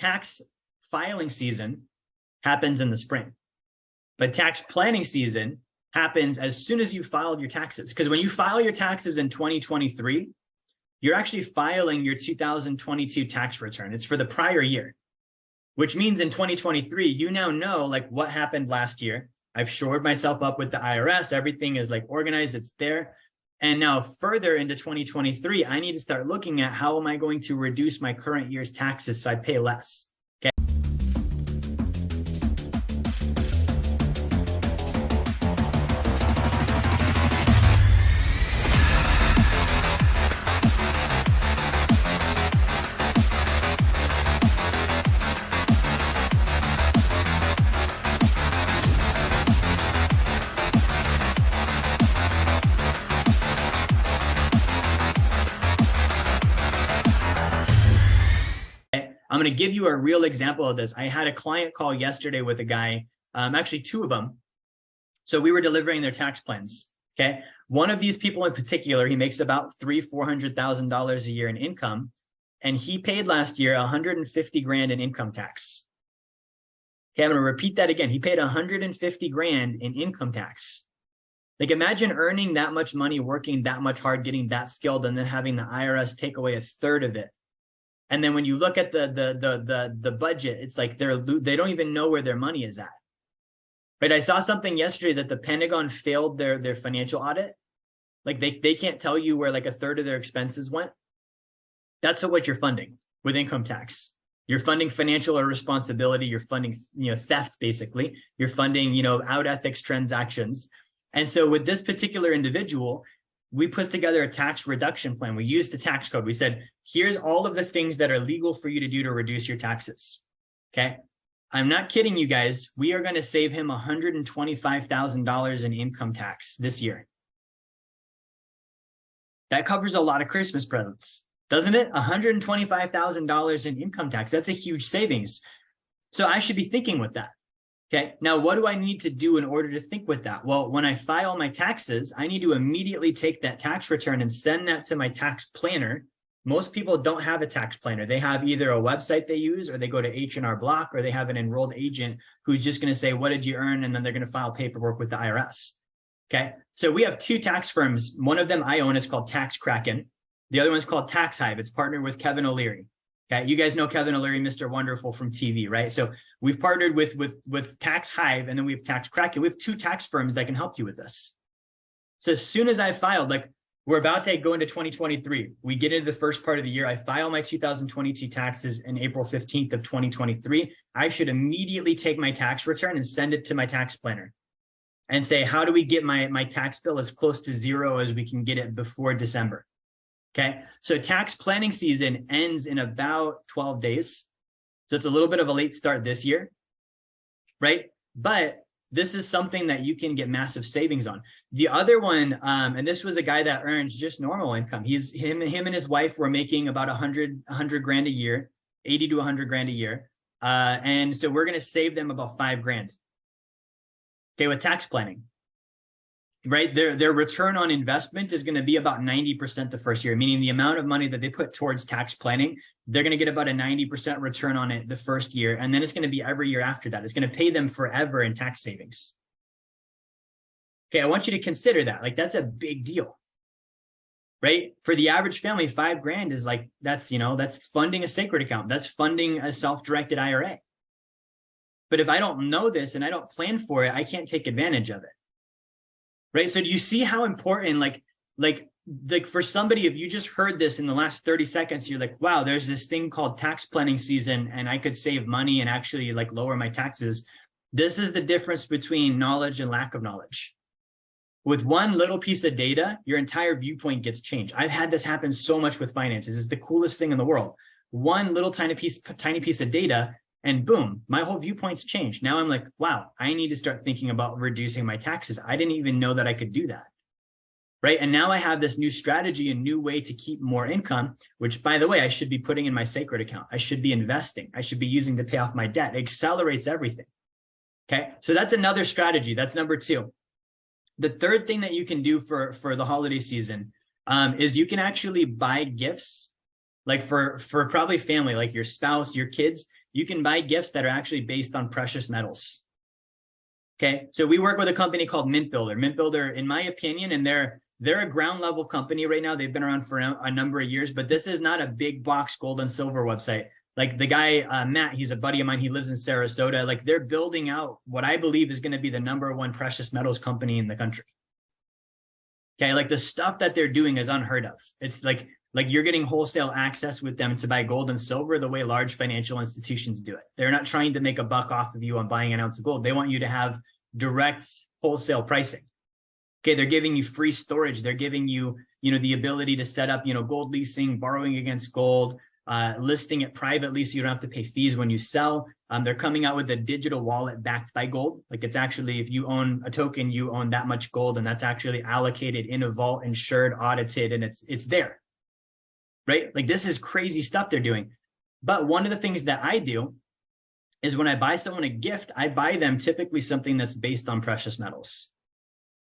tax filing season happens in the spring, but tax planning season happens as soon as you filed your taxes. Because when you file your taxes in 2023, you're actually filing your 2022 tax return. It's for the prior year, which means in 2023, you now know like what happened last year. I've shored myself up with the IRS. Everything is like organized, it's there. And now further into 2023, I need to start looking at how am I going to reduce my current year's taxes so I pay less. I'm going to give you a real example of this. I had a client call yesterday with a guy, actually two of them. So we were delivering their tax plans. Okay. One of these people in particular, he makes about $300,000-$400,000 a year in income. And he paid last year 150 grand in income tax. Okay. I'm going to repeat that again. He paid 150 grand in income tax. Like imagine earning that much money, working that much hard, getting that skilled, and then having the IRS take away a third of it. And then when you look at the budget, it's like they don't even know where their money is at. Right? I saw something yesterday that the Pentagon failed their financial audit. Like they can't tell you where like a third of their expenses went. That's what you're funding with income tax. You're funding financial irresponsibility. You're funding, theft, basically. You're funding, out ethics transactions. And so with this particular individual, we put together a tax reduction plan. We used the tax code. We said, here's all of the things that are legal for you to do to reduce your taxes. Okay. I'm not kidding you guys. We are going to save him $125,000 in income tax this year. That covers a lot of Christmas presents, doesn't it? $125,000 in income tax. That's a huge savings. So I should be thinking with that. Okay, now what do I need to do in order to think with that? Well, when I file my taxes, I need to immediately take that tax return and send that to my tax planner. Most people don't have a tax planner. They have either a website they use, or they go to H&R Block, or they have an enrolled agent who's just going to say, what did you earn? And then they're going to file paperwork with the IRS. Okay, so we have two tax firms. One of them I own is called Tax Kraken. The other one is called Tax Hive. It's partnered with Kevin O'Leary. Okay, you guys know Kevin O'Leary, Mr. Wonderful from TV, right? So we've partnered with Tax Hive, and then we have Tax Kraken. We have two tax firms that can help you with this. So as soon as I filed, like we're about to go into 2023, we get into the first part of the year. I file my 2022 taxes in April 15th of 2023. I should immediately take my tax return and send it to my tax planner and say, how do we get my tax bill as close to zero as we can get it before December? Okay, so tax planning season ends in about 12 days. So it's a little bit of a late start this year, right? But this is something that you can get massive savings on. The other one, and this was a guy that earns just normal income. Him and his wife were making about 100 grand a year, 80 to 100 grand a year. And so we're going to save them about 5 grand. Okay, with tax planning. Right, their return on investment is going to be about 90% the first year, meaning the amount of money that they put towards tax planning, they're going to get about a 90% return on it the first year. And then it's going to be every year after that. It's going to pay them forever in tax savings. Okay, I want you to consider that. Like, that's a big deal, right? For the average family, 5 grand is like, that's funding a sacred account. That's funding a self-directed IRA. But if I don't know this and I don't plan for it, I can't take advantage of it. Right. So do you see how important, like for somebody, if you just heard this in the last 30 seconds, you're like, wow, there's this thing called tax planning season and I could save money and actually like lower my taxes. This is the difference between knowledge and lack of knowledge. With one little piece of data, your entire viewpoint gets changed. I've had this happen so much with finances. It's the coolest thing in the world. One little tiny piece of data, and boom, my whole viewpoint's changed. Now I'm like, wow, I need to start thinking about reducing my taxes. I didn't even know that I could do that. Right. And now I have this new strategy, a new way to keep more income, which, by the way, I should be putting in my sacred account. I should be investing. I should be using to pay off my debt. It accelerates everything. Okay. So that's another strategy. That's number 2. The third thing that you can do for the holiday season is you can actually buy gifts, like for probably family, like your spouse, your kids. you can buy gifts that are actually based on precious metals. Okay, so we work with a company called Mint Builder. Mint Builder, in my opinion, and they're a ground level company right now. They've been around for a number of years, but this is not a big box gold and silver website. Like the guy, Matt, he's a buddy of mine. He lives in Sarasota. Like they're building out what I believe is going to be the #1 precious metals company in the country. Okay, like the stuff that they're doing is unheard of. It's like you're getting wholesale access with them to buy gold and silver the way large financial institutions do it. They're not trying to make a buck off of you on buying an ounce of gold. They want you to have direct wholesale pricing. Okay, they're giving you free storage. They're giving you, the ability to set up, gold leasing, borrowing against gold, listing it privately so you don't have to pay fees when you sell. They're coming out with a digital wallet backed by gold. Like it's actually, if you own a token, you own that much gold, and that's actually allocated in a vault, insured, audited, and it's there, right? Like this is crazy stuff they're doing. But one of the things that I do is when I buy someone a gift, I buy them typically something that's based on precious metals.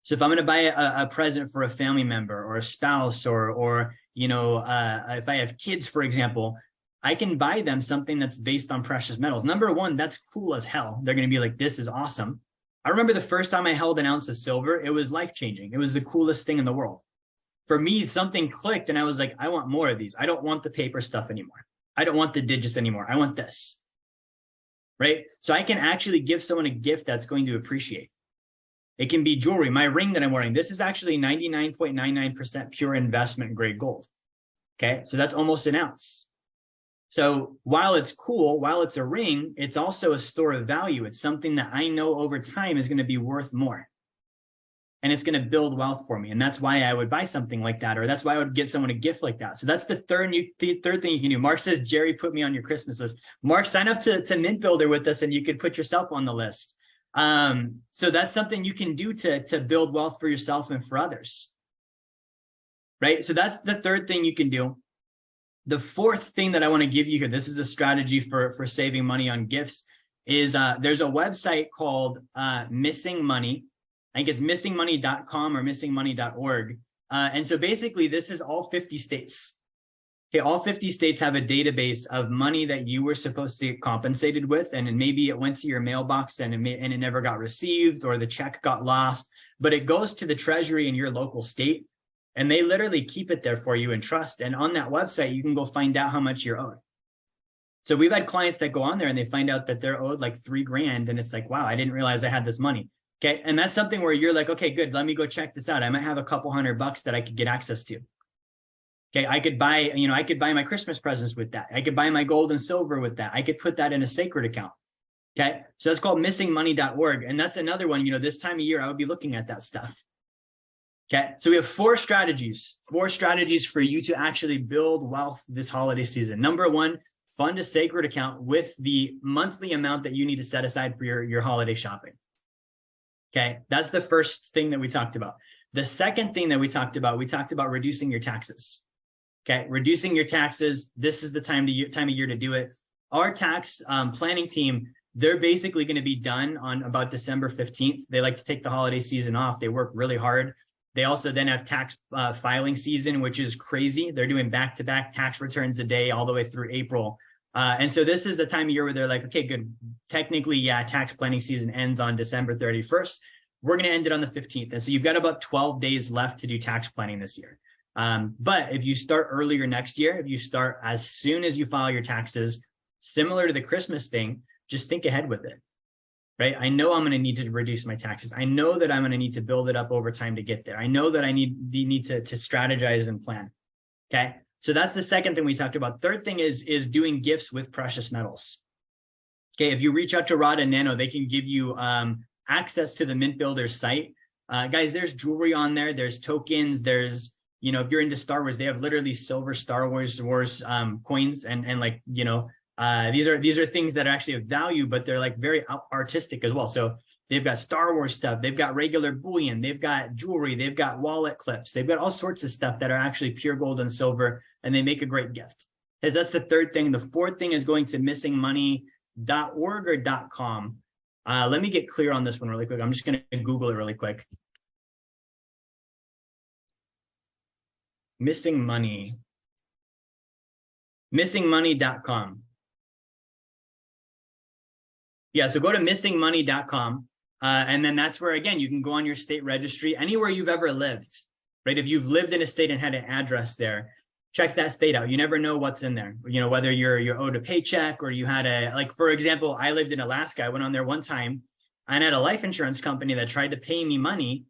So if I'm going to buy a present for a family member or a spouse, or if I have kids, for example, I can buy them something that's based on precious metals. Number one, that's cool as hell. They're going to be like, this is awesome. I remember the first time I held an ounce of silver, it was life-changing. It was the coolest thing in the world. For me, something clicked and I was like, I want more of these. I don't want the paper stuff anymore. I don't want the digits anymore. I want this, right? So I can actually give someone a gift that's going to appreciate. It can be jewelry. My ring that I'm wearing, this is actually 99.99% pure investment grade gold. Okay, so that's almost an ounce. So while it's cool, while it's a ring, it's also a store of value. It's something that I know over time is going to be worth more. And it's going to build wealth for me. And that's why I would buy something like that, or that's why I would get someone a gift like that. So that's the third thing you can do. Mark says, Jerry, put me on your Christmas list. Mark, sign up to Mint Builder with us and you could put yourself on the list. So that's something you can do to build wealth for yourself and for others, right? So that's the third thing you can do. The fourth thing that I want to give you here, this is a strategy for saving money on gifts, is there's a website called Missing Money. I think it's missingmoney.com or missingmoney.org. And so basically this is all 50 states. Okay, all 50 states have a database of money that you were supposed to get compensated with, and maybe it went to your mailbox and it never got received, or the check got lost, but it goes to the treasury in your local state, and they literally keep it there for you in trust. And on that website, you can go find out how much you're owed. So we've had clients that go on there and they find out that they're owed like $3,000, and it's like, wow, I didn't realize I had this money. Okay, and that's something where you're like, okay, good, let me go check this out. I might have a couple $100 that I could get access to. Okay, I could buy my Christmas presents with that. I could buy my gold and silver with that. I could put that in a sacred account. Okay, so that's called missingmoney.org. And that's another one, this time of year, I would be looking at that stuff. Okay, so we have four strategies for you to actually build wealth this holiday season. Number one, fund a sacred account with the monthly amount that you need to set aside for your holiday shopping. Okay, that's the first thing that we talked about. The second thing that we talked about reducing your taxes. Okay, reducing your taxes. This is the time of year to do it. Our tax planning team, they're basically going to be done on about December 15th. They like to take the holiday season off. They work really hard. They also then have tax filing season, which is crazy. They're doing back-to-back tax returns a day all the way through April. And so this is a time of year where they're like, okay, good. Technically, yeah, tax planning season ends on December 31st. We're going to end it on the 15th. And so you've got about 12 days left to do tax planning this year. But if you start earlier next year, if you start as soon as you file your taxes, similar to the Christmas thing, just think ahead with it, right? I know I'm going to need to reduce my taxes. I know that I'm going to need to build it up over time to get there. I know that I need to strategize and plan. Okay. So that's the second thing we talked about. Third thing is doing gifts with precious metals. Okay. If you reach out to Rod and Nano, they can give you access to the Mint Builder site. Guys, there's jewelry on there. There's tokens. There's, if you're into Star Wars, they have literally silver Star Wars coins, and like, these are things that are actually of value, but they're like very artistic as well. So they've got Star Wars stuff, they've got regular bullion, they've got jewelry, they've got wallet clips, they've got all sorts of stuff that are actually pure gold and silver, and they make a great gift. Because that's the third thing. The fourth thing is going to missingmoney.org or .com. Let me get clear on this one really quick. I'm just going to Google it really quick. Missing money. Missingmoney.com. Yeah, so go to missingmoney.com. And then that's where, again, you can go on your state registry, anywhere you've ever lived, right? If you've lived in a state and had an address there, check that state out. You never know what's in there, whether you're owed a paycheck or you had like, for example, I lived in Alaska. I went on there one time and had a life insurance company that tried to pay me money.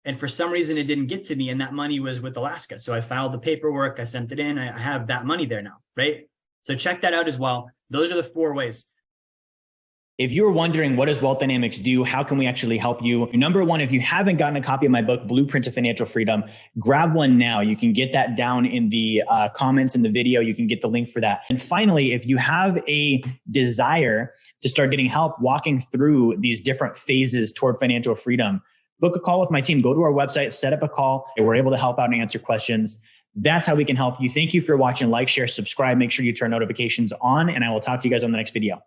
And for some reason, it didn't get to me. And that money was with Alaska. So I filed the paperwork. I sent it in. I have that money there now, right? So check that out as well. Those are the 4 ways. If you're wondering, what does Wealth Dynamics do? How can we actually help you? Number one, if you haven't gotten a copy of my book, Blueprint to Financial Freedom, grab one now. You can get that down in the comments in the video. You can get the link for that. And finally, if you have a desire to start getting help walking through these different phases toward financial freedom, book a call with my team. Go to our website, set up a call. We're able to help out and answer questions. That's how we can help you. Thank you for watching. Like, share, subscribe. Make sure you turn notifications on, and I will talk to you guys on the next video.